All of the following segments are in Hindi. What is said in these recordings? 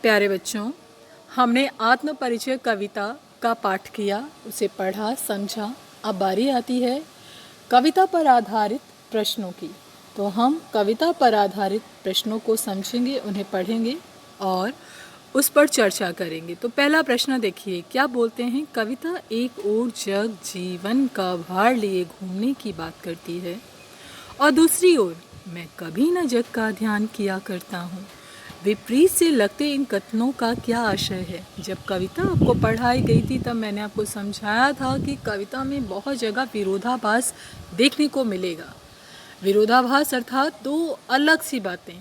प्यारे बच्चों, हमने आत्म परिचय कविता का पाठ किया, उसे पढ़ा, समझा। अब बारी आती है कविता पर आधारित प्रश्नों की। तो हम कविता पर आधारित प्रश्नों को समझेंगे, उन्हें पढ़ेंगे और उस पर चर्चा करेंगे। तो पहला प्रश्न देखिए, क्या बोलते हैं? कविता एक ओर जग जीवन का भार लिए घूमने की बात करती है और दूसरी ओर मैं कभी न जग का ध्यान किया करता हूँ। विपरीत से लगते इन कथनों का क्या आशय है? जब कविता आपको पढ़ाई गई थी तब मैंने आपको समझाया था कि कविता में बहुत जगह विरोधाभास देखने को मिलेगा। विरोधाभास अर्थात दो अलग सी बातें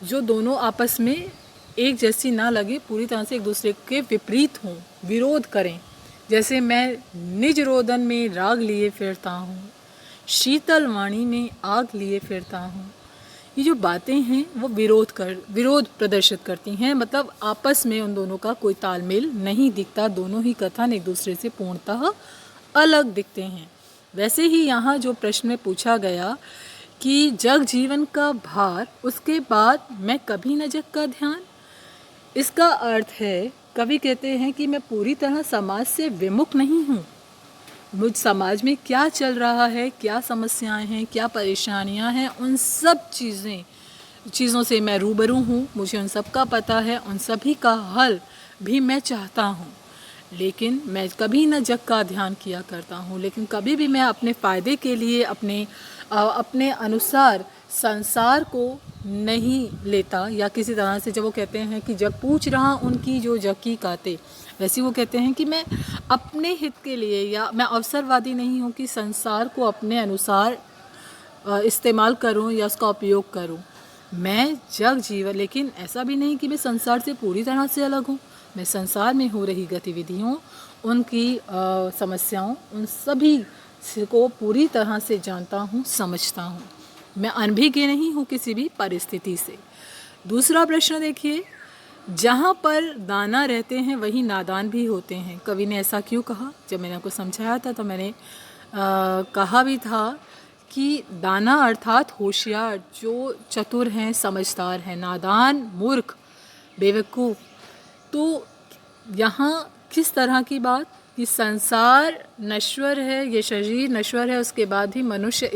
जो दोनों आपस में एक जैसी ना लगे, पूरी तरह से एक दूसरे के विपरीत हों, विरोध करें। जैसे मैं निज रोदन में राग लिए फिरता हूँ, शीतल वाणी में आग लिए फिरता हूँ। ये जो बातें हैं वो विरोध प्रदर्शित करती हैं, मतलब आपस में उन दोनों का कोई तालमेल नहीं दिखता। दोनों ही कथन एक दूसरे से पूर्णतः अलग दिखते हैं। वैसे ही यहाँ जो प्रश्न में पूछा गया कि जग जीवन का भार, उसके बाद मैं कभी न जग का ध्यान, इसका अर्थ है, कवि कहते हैं कि मैं पूरी तरह समाज से विमुख नहीं हूँ। मुझ समाज में क्या चल रहा है, क्या समस्याएं हैं, क्या परेशानियां हैं, उन सब चीज़ों से मैं रूबरू हूँ। मुझे उन सब का पता है, उन सभी का हल भी मैं चाहता हूँ। लेकिन मैं कभी न जग का ध्यान किया करता हूँ। लेकिन कभी भी मैं अपने फ़ायदे के लिए अपने अनुसार संसार को नहीं लेता, या किसी तरह से जब वो कहते हैं कि जग पूछ रहा उनकी जो जग की काते, वैसे वो कहते हैं कि मैं अपने हित के लिए, या मैं अवसरवादी नहीं हूँ कि संसार को अपने अनुसार इस्तेमाल करूँ या उसका उपयोग करूँ। मैं जग जीवन, लेकिन ऐसा भी नहीं कि मैं संसार से पूरी तरह से अलग हूँ। मैं संसार में हो रही गतिविधियों, उनकी समस्याओं, उन सभी को पूरी तरह से जानता हूँ, समझता हूँ। मैं अनभिज्ञ नहीं हूँ किसी भी परिस्थिति से। दूसरा प्रश्न देखिए, जहाँ पर दाना रहते हैं वहीं नादान भी होते हैं। कवि ने ऐसा क्यों कहा? जब मैंने आपको समझाया था तो मैंने कहा भी था कि दाना अर्थात होशियार, जो चतुर हैं, समझदार हैं। नादान मूर्ख, बेवकूफ़। तो यहाँ किस तरह की बात कि संसार नश्वर है, ये शरीर नश्वर है, उसके बाद भी मनुष्य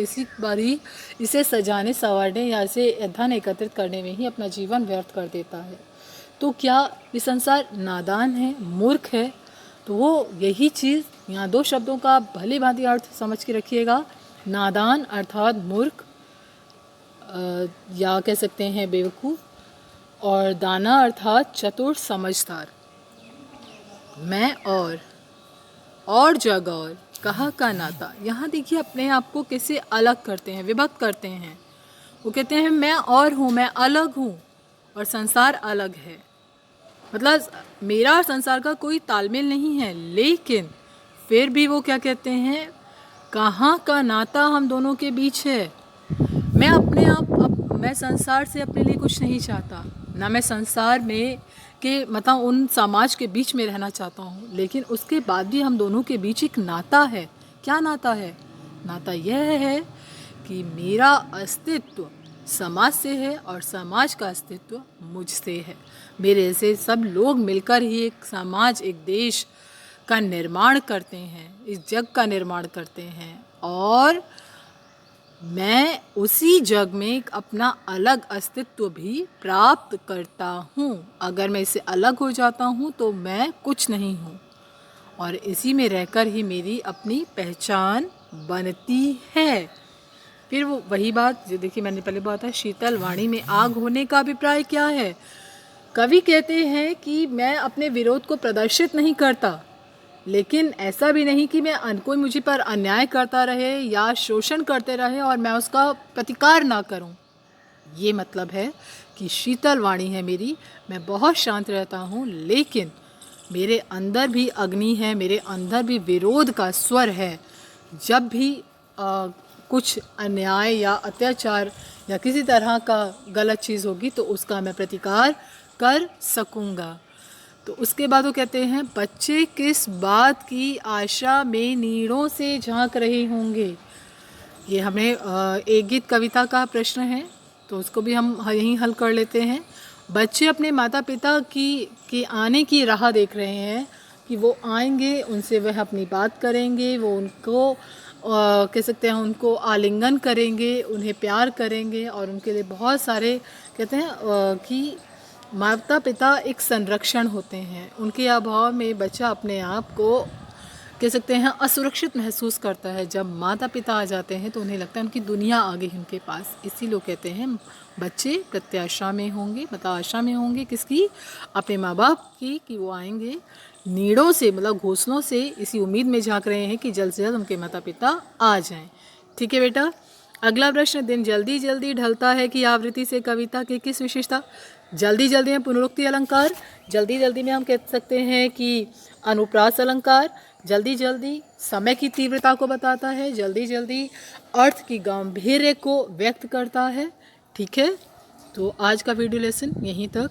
इसे सजाने संवारने या इसे धन एकत्रित करने में ही अपना जीवन व्यर्थ कर देता है। तो क्या ये संसार नादान है, मूर्ख है? तो वो यही चीज़, यहाँ दो शब्दों का भली भांति अर्थ समझ के रखिएगा। नादान अर्थात मूर्ख, या कह सकते हैं बेवकूफ़, और दाना अर्थात चतुर, समझदार। मैं और जग और कहाँ का नाता। यहाँ देखिए अपने आप को कैसे अलग करते हैं, विभक्त करते हैं। वो कहते हैं मैं और हूँ, मैं अलग हूँ और संसार अलग है। मतलब मेरा और संसार का कोई तालमेल नहीं है, लेकिन फिर भी वो क्या कहते हैं, कहाँ का नाता हम दोनों के बीच है। मैं संसार से अपने लिए कुछ नहीं चाहता, ना मैं संसार में मतलब उन समाज के बीच में रहना चाहता हूँ, लेकिन उसके बाद भी हम दोनों के बीच एक नाता है। क्या नाता है? नाता यह है कि मेरा अस्तित्व समाज से है और समाज का अस्तित्व मुझसे है। मेरे से सब लोग मिलकर ही एक समाज, एक देश का निर्माण करते हैं, इस जग का निर्माण करते हैं, और मैं उसी जग में अपना अलग अस्तित्व भी प्राप्त करता हूँ। अगर मैं इससे अलग हो जाता हूँ तो मैं कुछ नहीं हूँ, और इसी में रहकर ही मेरी अपनी पहचान बनती है। फिर वो वही बात जो देखिए मैंने पहले बताया, शीतल वाणी में आग होने का अभिप्राय क्या है? कवि कहते हैं कि मैं अपने विरोध को प्रदर्शित नहीं करता, लेकिन ऐसा भी नहीं कि कोई मुझे पर अन्याय करता रहे या शोषण करते रहे और मैं उसका प्रतिकार ना करूं। ये मतलब है कि शीतल वाणी है मेरी, मैं बहुत शांत रहता हूं, लेकिन मेरे अंदर भी अग्नि है, मेरे अंदर भी विरोध का स्वर है। जब भी कुछ अन्याय या अत्याचार या किसी तरह का गलत चीज़ होगी तो उसका मैं प्रतिकार कर सकूँगा। तो उसके बाद वो कहते हैं, बच्चे किस बात की आशा में नीड़ों से झांक रहे होंगे। ये हमें एक गीत कविता का प्रश्न है, तो उसको भी हम यहीं हल कर लेते हैं। बच्चे अपने माता पिता की आने की राह देख रहे हैं कि वो आएंगे, उनसे वह अपनी बात करेंगे, वो उनको कह सकते हैं उनको आलिंगन करेंगे, उन्हें प्यार करेंगे और उनके लिए बहुत सारे कहते हैं कि माता पिता एक संरक्षण होते हैं। उनके अभाव में बच्चा अपने आप को कह सकते हैं असुरक्षित महसूस करता है। जब माता पिता आ जाते हैं तो उन्हें लगता है उनकी दुनिया आ गई उनके पास। इसी लोग कहते हैं बच्चे प्रत्याशा में होंगे, मतलब आशा में होंगे किसकी, अपने माँ बाप की, कि वो आएंगे। नीड़ों से मतलब घोंसलों से इसी उम्मीद में झांक रहे हैं कि जल्द से जल्द उनके माता पिता आ जाएं। ठीक है बेटा, अगला प्रश्न, दिन जल्दी जल्दी ढलता है की आवृत्ति से कविता की किस विशेषता। जल्दी जल्दी में पुनरुक्ति अलंकार, जल्दी जल्दी में हम कह सकते हैं कि अनुप्रास अलंकार, जल्दी जल्दी समय की तीव्रता को बताता है, जल्दी जल्दी अर्थ की गंभीर्य को व्यक्त करता है। ठीक है, तो आज का वीडियो लेसन यहीं तक।